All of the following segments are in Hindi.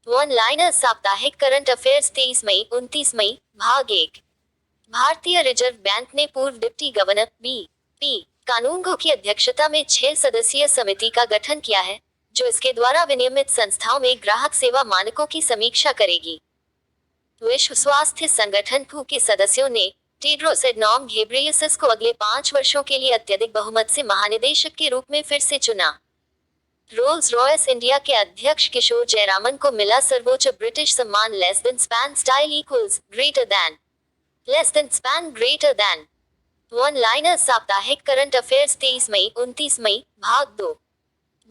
वन लाइनर साप्ताहिक करंट अफेयर्स 23 मई 29 मई भाग 1। भारतीय रिजर्व बैंक ने पूर्व डिप्टी गवर्नर बी कानूनगो की अध्यक्षता में 6 सदस्यीय समिति का गठन किया है, जो इसके द्वारा विनियमित संस्थाओं में ग्राहक सेवा मानकों की समीक्षा करेगी। विश्व स्वास्थ्य संगठन WHO के सदस्यों ने टेड्रोस एडनॉम घेब्रेयेसस को अगले 5 वर्षों के लिए अत्यधिक बहुमत से महानिदेशक के रूप में फिर से चुना। रोल्स रॉयस इंडिया के अध्यक्ष किशोर जयरामन को मिला सर्वोच्च ब्रिटिश सम्मान less than span style equals greater than less than span greater than. One liner साप्ताहिक करंट अफेयर्स 23 मई 29 मई भाग 2।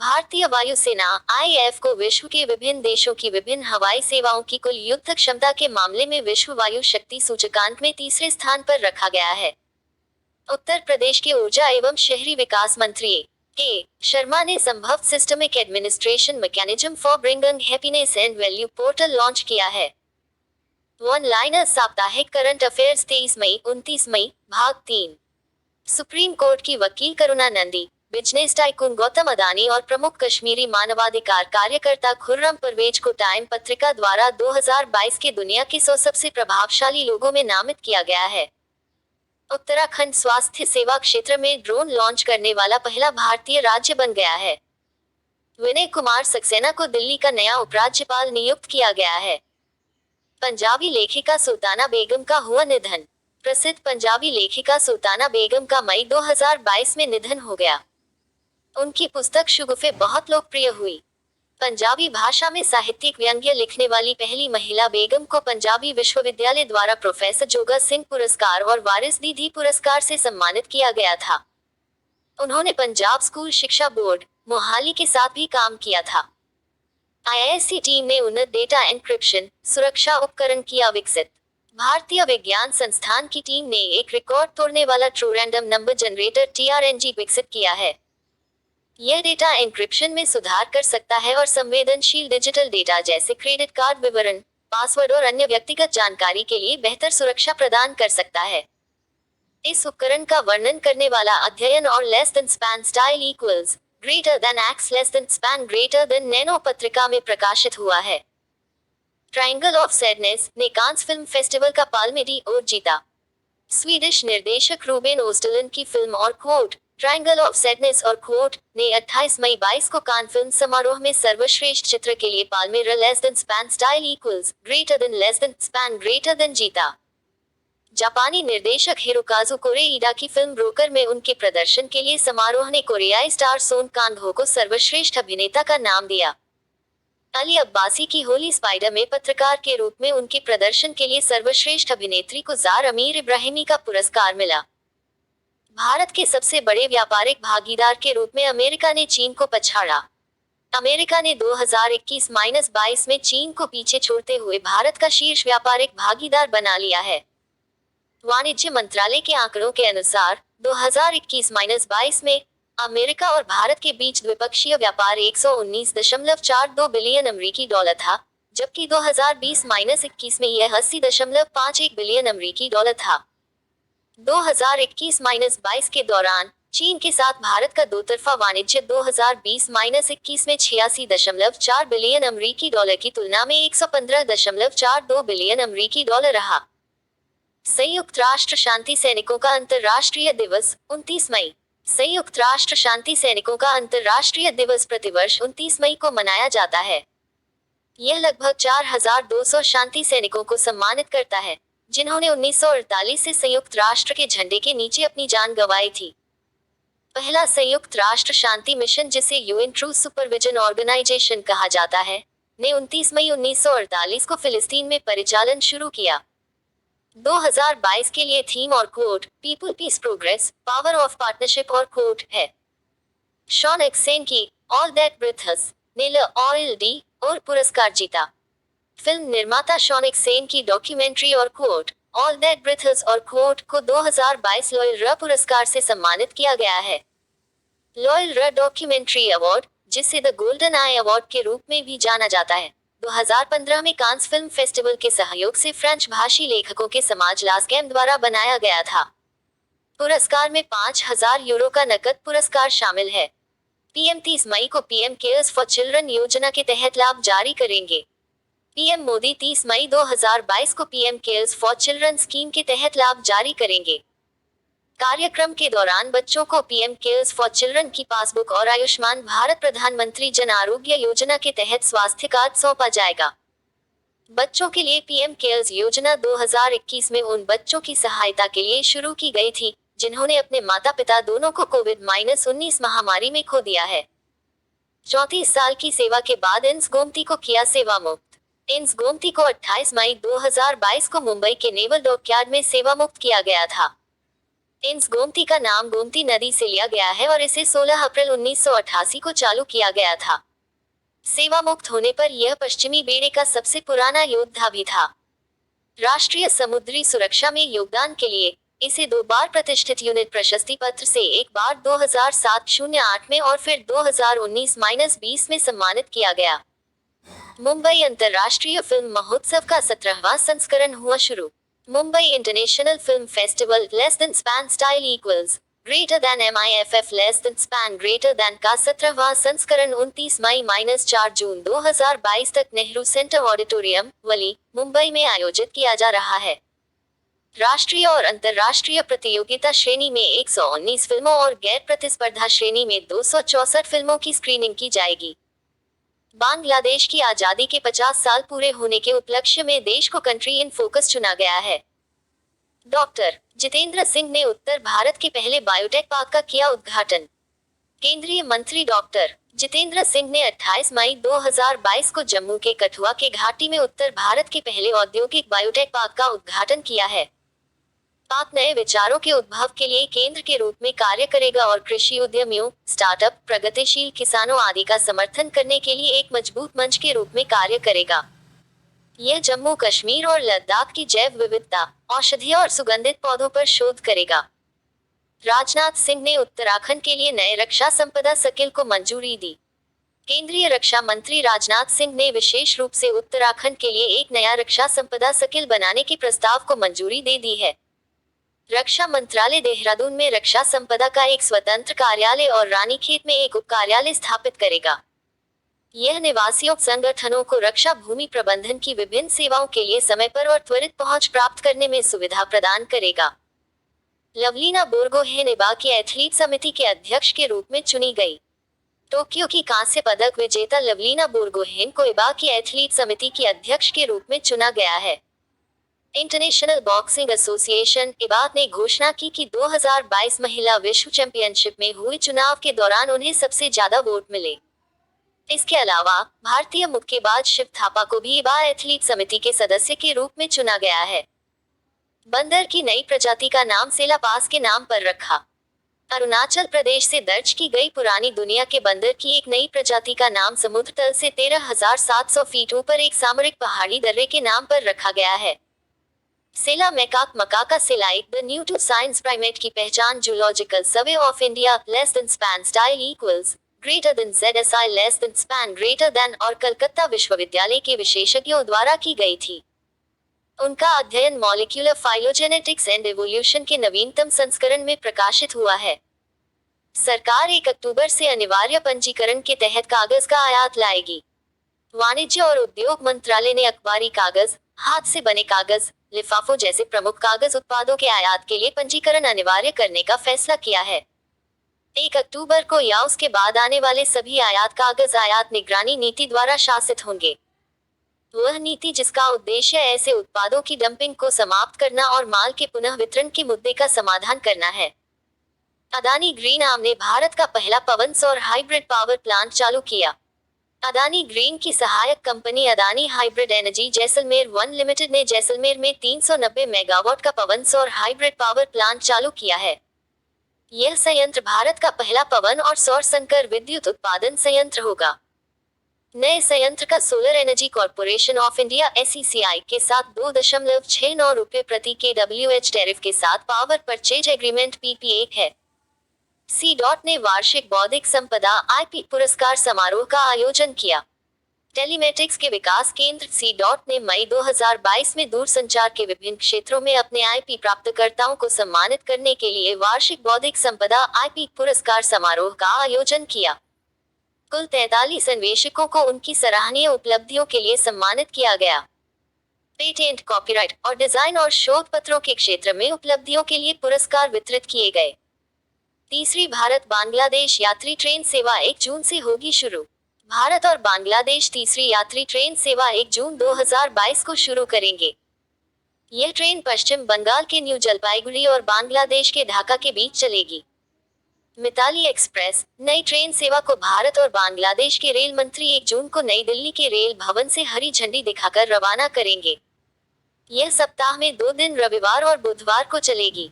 भारतीय वायुसेना IAF को विश्व के विभिन्न देशों की विभिन्न हवाई सेवाओं की कुल युद्ध क्षमता के मामले में विश्व वायु शक्ति सूचकांक में तीसरे स्थान पर रखा गया है। उत्तर प्रदेश के ऊर्जा एवं शहरी विकास मंत्री के शर्मा ने संभव systemic administration mechanism for bringing happiness and value portal launch किया है। वन लाइनर साप्ताहिक करंट अफेयर्स 23 मई 29 मई भाग 3। सुप्रीम कोर्ट की वकील करुणा नंदी, बिजनेस टाइकून गौतम अदानी और प्रमुख कश्मीरी मानवाधिकार कार्यकर्ता खुर्रम परवेज को टाइम पत्रिका द्वारा 2022 के दुनिया के 100 सबसे प्रभावशाली लोगों में नामित किया गया है। उत्तराखंड स्वास्थ्य सेवा क्षेत्र में ड्रोन लॉन्च करने वाला पहला भारतीय राज्य बन गया है। विनय कुमार सक्सेना को दिल्ली का नया उपराज्यपाल नियुक्त किया गया है। पंजाबी लेखिका सुल्ताना बेगम का हुआ निधन। प्रसिद्ध पंजाबी लेखिका सुल्ताना बेगम का मई 2022 में निधन हो गया। उनकी पुस्तक शुगुफे बहुत लोकप्रिय हुई। पंजाबी भाषा में साहित्यिक व्यंग्य लिखने वाली पहली महिला बेगम को पंजाबी विश्वविद्यालय द्वारा प्रोफेसर जोगा सिंह पुरस्कार और वारिस दीदी पुरस्कार से सम्मानित किया गया था। उन्होंने पंजाब स्कूल शिक्षा बोर्ड मोहाली के साथ भी काम किया था। IISc टीम ने उन्नत डेटा एन्क्रिप्शन सुरक्षा उपकरण किया विकसित। भारतीय विज्ञान संस्थान की टीम ने एक रिकॉर्ड तोड़ने वाला true random number generator TRNG विकसित किया है। यह डेटा एन्क्रिप्शन में सुधार कर सकता है और संवेदनशील डिजिटल डेटा जैसे क्रेडिट कार्ड विवरण, पासवर्ड और अन्य व्यक्तिगत जानकारी के लिए बेहतर सुरक्षा प्रदान कर सकता है। इस उपकरण का वर्णन करने वाला अध्ययन और less than span style equals greater then x less than span greater then nano पत्रिका में प्रकाशित हुआ है। ट्रायंगल ऑफ सैडनेस ने कांस फिल्म फेस्टिवल का पाल्मे और जीता। स्वीडिश निर्देशक रूबेन ओस्टलन की फिल्म और क्वोट ट्रायंगल ऑफ सैडनेस और क्वोट ने 28 मई 22 को कान फिल्म समारोह में सर्वश्रेष्ठ चित्र के लिए Palme less than span style equals greater than less than span greater then जीता। जापानी निर्देशक हिरोकाजु कोरेईडा की फिल्म ब्रोकर में उनके प्रदर्शन के लिए समारोह ने कोरियाई स्टार सोन कांग-हो को सर्वश्रेष्ठ अभिनेता का नाम दिया। अली अब्बासी की होली स्पाइडर में पत्रकार के रूप में उनके प्रदर्शन के लिए सर्वश्रेष्ठ अभिनेत्री को जार अमीर इब्राहिमी का पुरस्कार मिला। भारत के सबसे बड़े व्यापारिक भागीदार के रूप में अमेरिका ने चीन को पछाड़ा। अमेरिका ने 2021-22 में चीन को पीछे छोड़ते हुए भारत का शीर्ष व्यापारिक भागीदार बना लिया है। वाणिज्य मंत्रालय के आंकड़ों के अनुसार 2021-22 में अमेरिका और भारत के बीच द्विपक्षीय व्यापार 119.42 बिलियन अमेरिकी डॉलर था, जबकि 2020-21 में यह 80.51 बिलियन अमेरिकी डॉलर था। 2021-22 के दौरान चीन के साथ भारत का दोतरफा वाणिज्य 2020-21 में 86.4 बिलियन अमेरिकी डॉलर की तुलना में 115.42 बिलियन अमेरिकी डॉलर रहा। संयुक्त राष्ट्र शांति सैनिकों का अंतर्राष्ट्रीय दिवस 29 मई। संयुक्त राष्ट्र शांति सैनिकों का अंतर्राष्ट्रीय दिवस प्रतिवर्ष 29 मई को मनाया जाता है। यह लगभग 4200 शांति सैनिकों को सम्मानित करता है, जिन्होंने 1948 से संयुक्त राष्ट्र के झंडे के नीचे अपनी जान गंवाई थी। पहला संयुक्त राष्ट्र शांति मिशन, जिसे UN ट्रूथ सुपरविजन ऑर्गेनाइजेशन कहा जाता है, ने 29 मई 1948 को फिलिस्तीन में परिचालन शुरू किया। 2022 के लिए थीम और quote people peace progress power of partnership और कोट है। शॉन एक्सेन की ऑल दैट ब्रेथ्स ने LOLD और पुरस्कार जीता। फिल्म निर्माता शॉन एक्सेन की डॉक्यूमेंट्री और कोट ऑल दैट ब्रेथ्स और कोट को 2022 लॉयल र पुरस्कार से सम्मानित किया गया है। लॉयल र डॉक्यूमेंट्री अवार्ड, जिसे द गोल्डन आई अवार्ड के रूप में भी जाना जाता है, 2015 में कांस फिल्म फेस्टिवल के सहयोग से फ्रेंच भाषी लेखकों के समाज लास्कैम द्वारा बनाया गया था। पुरस्कार में 5000 यूरो का नकद पुरस्कार शामिल है। PM 30 मई को PM केयर्स फॉर चिल्ड्रन योजना के तहत लाभ जारी करेंगे। पीएम मोदी 30 मई 2022 को PM cares for children scheme के तहत लाभ जारी करेंगे। कार्यक्रम के दौरान बच्चों को पीएम केयर्स फॉर चिल्ड्रन की पासबुक और आयुष्मान भारत प्रधानमंत्री जन आरोग्य योजना के तहत स्वास्थ्य कार्ड सौंपा जाएगा। बच्चों के लिए पीएम केयर्स योजना 2021 में उन बच्चों की सहायता के लिए शुरू की गई थी जिन्होंने अपने माता पिता दोनों को कोविड-19 महामारी में खो दिया है। 34 साल की सेवा के बाद इंस गोमती को किया सेवा मुक्त। इंस गोमती को 28 मई 2022 को मुंबई के नेवल डॉकयार्ड में सेवा मुक्त किया गया था। इंस गोमती का नाम गोमती नदी से लिया गया है और इसे 16 अप्रैल 1988 को चालू किया गया था। सेवा मुक्त होने पर यह पश्चिमी बेड़े का सबसे पुराना योद्धा भी था। राष्ट्रीय समुद्री सुरक्षा में योगदान के लिए इसे 2 बार प्रतिष्ठित यूनिट प्रशस्ति पत्र से एक बार 2007-08 में और फिर 2019-20 में सम्मानित किया गया। मुंबई अंतर्राष्ट्रीय फिल्म महोत्सव का 17वां संस्करण हुआ शुरू। Mumbai international film festival less than span style equals greater then MIFF less than span greater then का 17वां संस्करण 29 मई-4 जून 2022 तक नेहरू सेंटर ऑडिटोरियम वली मुंबई में आयोजित किया जा रहा है। राष्ट्रीय और अंतर्राष्ट्रीय प्रतियोगिता श्रेणी में 119 फिल्मों और गैर प्रतिस्पर्धा श्रेणी में 264 फिल्मों की स्क्रीनिंग की जाएगी। बांग्लादेश की आजादी के 50 साल पूरे होने के उपलक्ष्य में देश को कंट्री इन फोकस चुना गया है। डॉक्टर जितेंद्र सिंह ने उत्तर भारत के पहले बायोटेक पार्क का किया उद्घाटन। केंद्रीय मंत्री डॉक्टर जितेंद्र सिंह ने 28 मई 2022 को जम्मू के कठुआ के घाटी में उत्तर भारत के पहले औद्योगिक बायोटेक पार्क का उद्घाटन किया है। पार्क नए विचारों के उद्भव के लिए केंद्र के रूप में कार्य करेगा और कृषि उद्यमियों, स्टार्टअप, प्रगतिशील किसानों आदि का समर्थन करने के लिए एक मजबूत मंच के रूप में कार्य करेगा। यह जम्मू कश्मीर और लद्दाख की जैव विविधता, औषधीय और सुगंधित पौधों पर शोध करेगा। राजनाथ सिंह ने उत्तराखंड के लिए नए रक्षा संपदा स्किल को मंजूरी दी। केंद्रीय रक्षा मंत्री राजनाथ सिंह ने विशेष रूप से उत्तराखंड के लिए एक नया रक्षा संपदा स्किल बनाने के प्रस्ताव को मंजूरी दे दी है। रक्षा मंत्रालय देहरादून में रक्षा संपदा का एक स्वतंत्र कार्यालय और रानीखेत में एक उप कार्यालय स्थापित करेगा। यह निवासियों संगठनों को रक्षा भूमि प्रबंधन की विभिन्न सेवाओं के लिए समय पर और त्वरित पहुंच प्राप्त करने में सुविधा प्रदान करेगा। लवलीना बोरगोहेन इबा की एथलीट समिति के अध्यक्ष के रूप में चुनी गई। टोक्यो की कांस्य पदक विजेता लवलीना बोरगोहेन को इबा की एथलीट समिति की अध्यक्ष के रूप में चुना गया है। इंटरनेशनल बॉक्सिंग एसोसिएशन इबाद ने घोषणा की कि 2022 महिला विश्व चैंपियनशिप में हुए चुनाव के दौरान उन्हें सबसे ज्यादा वोट मिले। इसके अलावा भारतीय मुक्केबाज शिव थापा को भी इबा एथलीट समिति के सदस्य के रूप में चुना गया है। बंदर की नई प्रजाति का नाम सेला पास के नाम पर रखा। अरुणाचल प्रदेश से दर्ज की गई पुरानी दुनिया के बंदर की एक नई प्रजाति का नाम समुद्र तल से 13,700 फीट ऊपर एक सामरिक पहाड़ी दर्रे के नाम पर रखा गया है। सेला मैकाक मकाका सेलाइक the new to science primate की पहचान zoological survey of India less than span style equals greater than ZSI less than span greater than और कलकत्ता विश्वविद्यालय के विशेषज्ञों द्वारा की गई थी। उनका अध्ययन मॉलिक्यूलर फाइलोजेनेटिक्स एंड एवोल्यूशन के नवीनतम संस्करण में प्रकाशित हुआ है। सरकार 1 अक्टूबर से अनिवार्य पंजीकरण के तहत कागज का आयात लाएगी। वाणिज्य और उद्योग मंत्रालय ने अखबारी कागज, हाथ से बने कागज, लिफाफों जैसे प्रमुख कागज उत्पादों के आयात के लिए पंजीकरण अनिवार्य करने का फैसला किया है। 1 अक्टूबर को या उसके बाद आने वाले सभी आयात कागज आयात निगरानी नीति द्वारा शासित होंगे। वह नीति जिसका उद्देश्य ऐसे उत्पादों की डंपिंग को समाप्त करना और माल के पुनः वितरण के मुद्दे का समाधान करना है। अदानी ग्रीन आर्म ने भारत का पहला पवन सौर हाइब्रिड पावर प्लांट चालू किया। अदानी ग्रीन की सहायक company Adani hybrid energy Jaisalmer 1 limited ने जैसलमेर में 390 मेगावाट का पवन सौर हाइब्रिड पावर प्लांट चालू किया है। यह संयंत्र भारत का पहला पवन और सौर संकर विद्युत उत्पादन संयंत्र होगा। नए संयंत्र का solar energy corporation of India SECI के साथ 2.69 रुपये प्रति kWh टैरिफ के साथ पावर परचेज एग्रीमेंट PPA है। C. ने वार्षिक बौद्धिक संपदा IP पुरस्कार समारोह का आयोजन किया। टेलीमेटिक्स के विकास केंद्र C. ने मई 2022 में दूरसंचार के विभिन्न क्षेत्रों में अपने IP प्राप्तकर्ताओं को सम्मानित करने के लिए वार्षिक बौद्धिक संपदा IP पुरस्कार समारोह का आयोजन किया। कुल 43 अन्वेषकों को उनकी सराहनीय उपलब्धियों के लिए सम्मानित किया गया। पेटेंट, कॉपीराइट और डिजाइन और शोध पत्रों के क्षेत्र में उपलब्धियों के लिए पुरस्कार वितरित किए गए। तीसरी भारत बांग्लादेश यात्री ट्रेन सेवा 1 जून से होगी शुरू। भारत और बांग्लादेश तीसरी यात्री ट्रेन सेवा 1 जून 2022 को शुरू करेंगे। यह ट्रेन पश्चिम बंगाल के न्यू जलपाईगुड़ी और बांग्लादेश के ढाका के बीच चलेगी। मिताली एक्सप्रेस नई ट्रेन सेवा को भारत और बांग्लादेश के रेल मंत्री 1 जून को नई दिल्ली के रेल भवन से हरी झंडी दिखाकर रवाना करेंगे। यह सप्ताह में 2 दिन रविवार और बुधवार को चलेगी।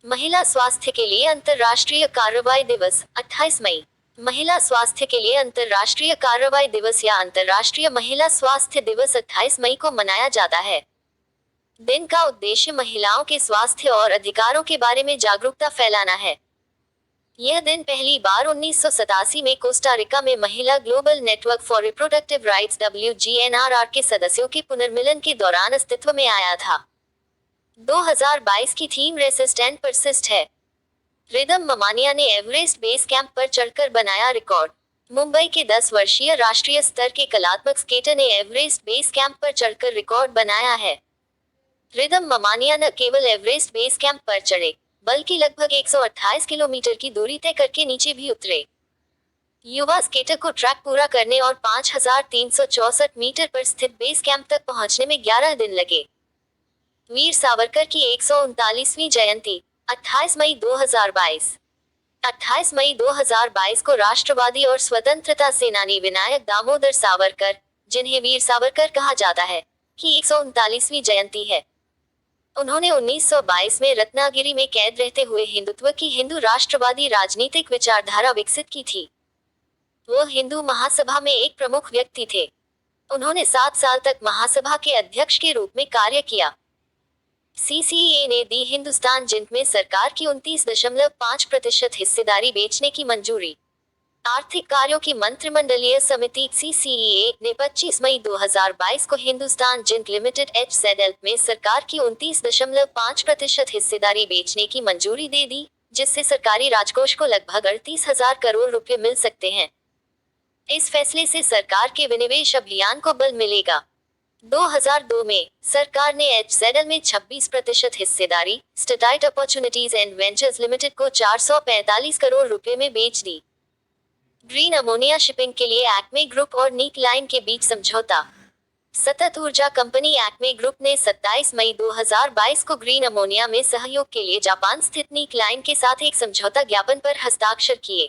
महिला स्वास्थ्य के लिए अंतर्राष्ट्रीय कार्रवाई दिवस 28 मई। महिला स्वास्थ्य के लिए अंतर्राष्ट्रीय कार्रवाई दिवस या अंतर्राष्ट्रीय महिला स्वास्थ्य दिवस 28 मई को मनाया जाता है। दिन का उद्देश्य महिलाओं के स्वास्थ्य और अधिकारों के बारे में जागरूकता फैलाना है। यह दिन पहली बार 1987 में कोस्टा रिका में महिला global network for reproductive rights WGNRR के सदस्यों के पुनर्मिलन के दौरान अस्तित्व में आया था। 2022 की थीम रेसिस्ट एंड परसिस्ट है। रिदम ममानिया ने एवरेस्ट बेस कैंप पर चढ़कर बनाया रिकॉर्ड। मुंबई के 10 वर्षीय राष्ट्रीय स्तर के कलात्मक स्केटर ने एवरेस्ट बेस कैंप पर चढ़कर रिकॉर्ड बनाया है। रिदम ममानिया न केवल एवरेस्ट बेस कैंप पर चढ़े, बल्कि लगभग 128 किलोमीटर की दूरी तय करके नीचे भी उतरे। युवा स्केटर को ट्रैक पूरा करने और 5364 मीटर पर स्थित बेस कैंप तक पहुंचने में 11 दिन लगे। वीर सावरकर की 139वीं जयंती 28 मई 2022। 28 मई 2022 को राष्ट्रवादी और स्वतंत्रता सेनानी विनायक दामोदर सावरकर, जिन्हें वीर सावरकर कहा जाता है, की 139वीं जयंती है। उन्होंने 1922 में रत्नागिरी में कैद रहते हुए हिंदुत्व की हिंदू राष्ट्रवादी राजनीतिक विचारधारा विकसित की थी। वो हिंदू महासभा में एक प्रमुख व्यक्ति थे। उन्होंने 7 साल तक महासभा के अध्यक्ष के रूप में कार्य किया। CCA ने दी हिंदुस्तान जिंक में सरकार की 29.5% हिस्सेदारी बेचने की मंजूरी। आर्थिक कार्यों की मंत्रिमंडलीय समिति CCEA ने 25 मई 2022 को हिंदुस्तान जिंक लिमिटेड HZL में सरकार की 29.5% हिस्सेदारी बेचने की मंजूरी दे दी, जिससे सरकारी राजकोष को लगभग 38,000 करोड़ रुपए मिल सकते हैं। इस फैसले से सरकार के विनिवेश अभियान को बल मिलेगा। 2002 में सरकार ने HZL में 26% हिस्सेदारी steatite opportunities and ventures limited को 445 करोड़ रुपए में बेच दी। ग्रीन अमोनिया शिपिंग के लिए एक्मे ग्रुप और नीक लाइन के बीच समझौता। सतत ऊर्जा कंपनी एक्मे ग्रुप ने 27 मई 2022 को ग्रीन अमोनिया में सहयोग के लिए जापान स्थित नीक लाइन के साथ एक समझौता ज्ञापन पर हस्ताक्षर किए।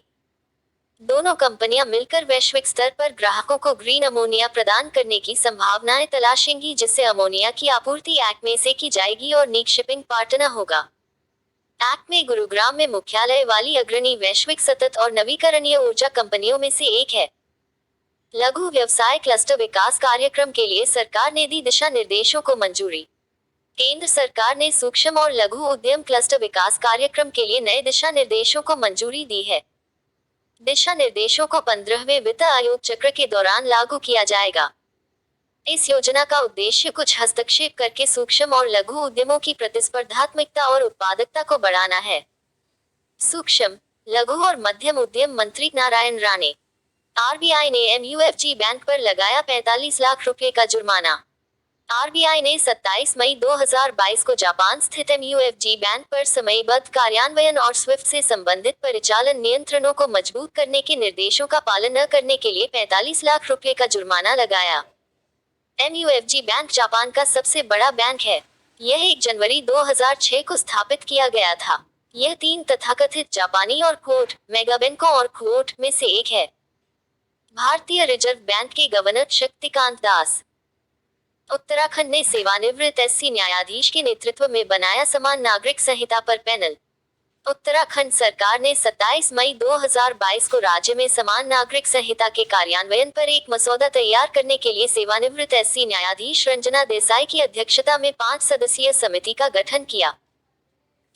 दोनों कंपनियां मिलकर वैश्विक स्तर पर ग्राहकों को ग्रीन अमोनिया प्रदान करने की संभावनाएं तलाशेंगी, जिससे अमोनिया की आपूर्ति एक्मे से की जाएगी और नीक शिपिंग पार्टनर होगा। एक्मे गुरुग्राम में मुख्यालय वाली अग्रणी वैश्विक सतत और नवीकरणीय ऊर्जा कंपनियों में से एक है। लघु व्यवसाय क्लस्टर विकास कार्यक्रम के लिए सरकार ने दी दिशा निर्देशों को मंजूरी। केंद्र सरकार ने सूक्ष्म और लघु उद्यम क्लस्टर विकास कार्यक्रम के लिए नए दिशा निर्देशों को मंजूरी दी है। दिशा निर्देशों को 15वें वित्त आयोग चक्र के दौरान लागू किया जाएगा। इस योजना का उद्देश्य कुछ हस्तक्षेप करके सूक्ष्म और लघु उद्यमों की प्रतिस्पर्धात्मकता और उत्पादकता को बढ़ाना है। सूक्ष्म, लघु और मध्यम उद्यम मंत्री नारायण राणे। RBI ने MUFG बैंक पर लगाया 45 लाख रुपए का जुर्माना। RBI ने 27 मई 2022 को जापान स्थित MUFG बैंक पर समयबद्ध कार्यान्वयन और स्विफ्ट से संबंधित परिचालन नियंत्रणों को मजबूत करने के निर्देशों का पालन न करने के लिए 45 लाख रुपए का जुर्माना लगाया। MUFG बैंक जापान का सबसे बड़ा बैंक है। यह 1 जनवरी 2006 को स्थापित किया गया था। यह 3 तथाकथित जापानी और क्वोट मेगा बैंकों और क्वोट में से एक है। भारतीय रिजर्व बैंक के गवर्नर शक्तिकांत दास। उत्तराखंड ने सेवानिवृत्त SC न्यायाधीश के नेतृत्व में बनाया समान नागरिक संहिता पर पैनल। उत्तराखंड सरकार ने 27 मई 2022 को राज्य में समान नागरिक संहिता के कार्यान्वयन पर एक मसौदा तैयार करने के लिए सेवानिवृत्त SC न्यायाधीश रंजना देसाई की अध्यक्षता में 5 सदस्यीय समिति का गठन किया।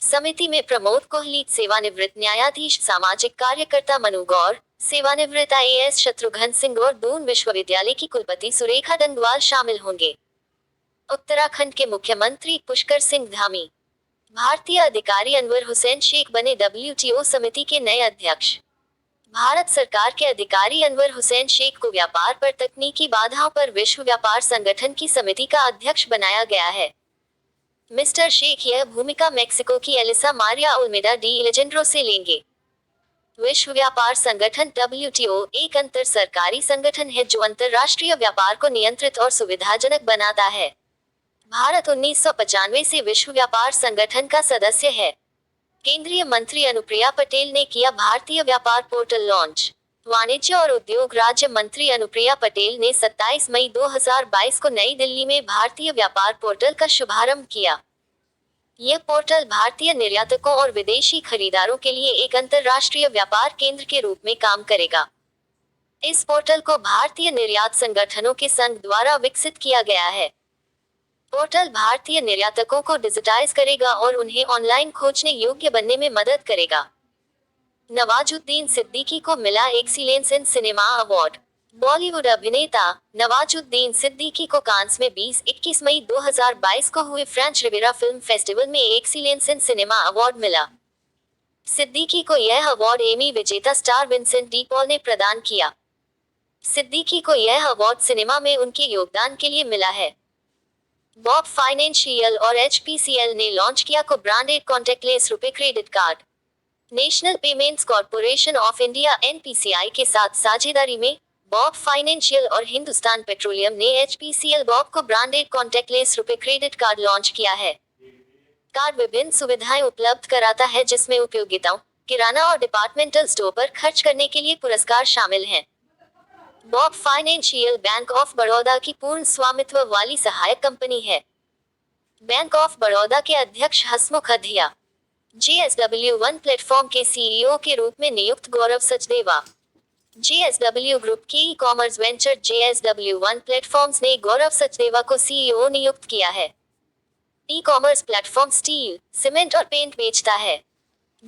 समिति में प्रमोद कोहली, सेवानिवृत्त न्यायाधीश, सामाजिक कार्यकर्ता मनु गौर, सेवानिवृत्त IAS शत्रुघ्न सिंह और दून विश्वविद्यालय की कुलपति सुरेखा डंगवाल शामिल होंगे। उत्तराखंड के मुख्यमंत्री पुष्कर सिंह धामी। भारतीय अधिकारी अनवर हुसैन शेख बने WTO समिति के नए अध्यक्ष। भारत सरकार के अधिकारी अनवर हुसैन शेख को व्यापार पर तकनीकी बाधाओं पर विश्व व्यापार संगठन की समिति का अध्यक्ष बनाया गया है। मिस्टर शेख यह भूमिका मेक्सिको की एलिसा मारिया ओल्मेडा डी एलेजेंड्रो से लेंगे। विश्व व्यापार संगठन WTO एक अंतर सरकारी संगठन है जो अंतर्राष्ट्रीय व्यापार को नियंत्रित और सुविधाजनक बनाता है। भारत 1995 से विश्व व्यापार संगठन का सदस्य है। केंद्रीय मंत्री अनुप्रिया पटेल ने किया भारतीय व्यापार पोर्टल लॉन्च। वाणिज्य और उद्योग राज्य मंत्री अनुप्रिया पटेल ने 27 मई 2022 को नई दिल्ली में भारतीय व्यापार पोर्टल का शुभारंभ किया। यह पोर्टल भारतीय निर्यातकों और विदेशी खरीदारों के लिए एक अंतर्राष्ट्रीय व्यापार केंद्र के रूप में काम करेगा। इस पोर्टल को भारतीय निर्यात संगठनों के संघ द्वारा विकसित किया गया है। पोर्टल भारतीय निर्यातकों को डिजिटाइज करेगा और उन्हें ऑनलाइन खोजने योग्य बनने में मदद करेगा। नवाजुद्दीन सिद्दीकी को मिला excellence in cinema award. Bollywood अभिनेता नवाजुद्दीन सिद्दीकी को कांस में 20-21 मई 2022 को हुए फ्रेंच रिविरा फिल्म फेस्टिवल में एक्सीलेंस इन सिनेमा अवार्ड मिला। सिद्दीकी को यह अवार्ड एमी विजेता स्टार विंसेंट डी पॉल ने प्रदान किया। सिद्दीकी को यह अवार्ड सिनेमा में उनके योगदान के लिए मिला है। बॉब फाइनेंशियल और HPCL ने लॉन्च किया को branded contactless RuPay credit card. National payments corporation of India NPCI के साथ साझेदारी में बॉब फाइनेंशियल और हिंदुस्तान पेट्रोलियम ने HPCL बॉब को branded contactless RuPay credit card launch किया है। कार्ड विभिन्न सुविधाएं उपलब्ध कराता है जिसमें उपयोगिताओं, किराना और डिपार्टमेंटल स्टोर पर खर्च करने के लिए पुरस्कार शामिल हैं। Bob financial bank of Baroda की पूर्ण स्वामित्व वाली सहायक कंपनी है। बैंक ऑफ बड़ौदा के अध्यक्ष हसमुख अधिया। JSW1 प्लेटफॉर्म के CEO के रूप में नियुक्त गौरव सचदेवा। JSW ग्रुप के ई-कॉमर्स वेंचर JSW1 प्लेटफॉर्म्स ने गौरव सचदेवा को CEO नियुक्त किया है। ई-कॉमर्स प्लेटफॉर्म स्टील, सीमेंट और पेंट बेचता है।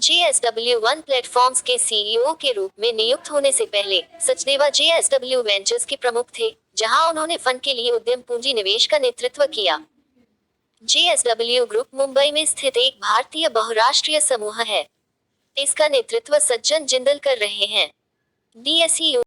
JSW1 प्लेटफॉर्म्स के CEO के रूप में नियुक्त होने से पहले सचदेवा JSW वेंचर्स के प्रमुख थे, जहां उन्होंने फंड के लिए उद्यम पूंजी निवेश का नेतृत्व किया। JSW ग्रुप मुंबई में स्थित एक भारतीय बहुराष्ट्रीय समूह है। इसका नेतृत्व सज्जन जिंदल कर रहे हैं। DSEU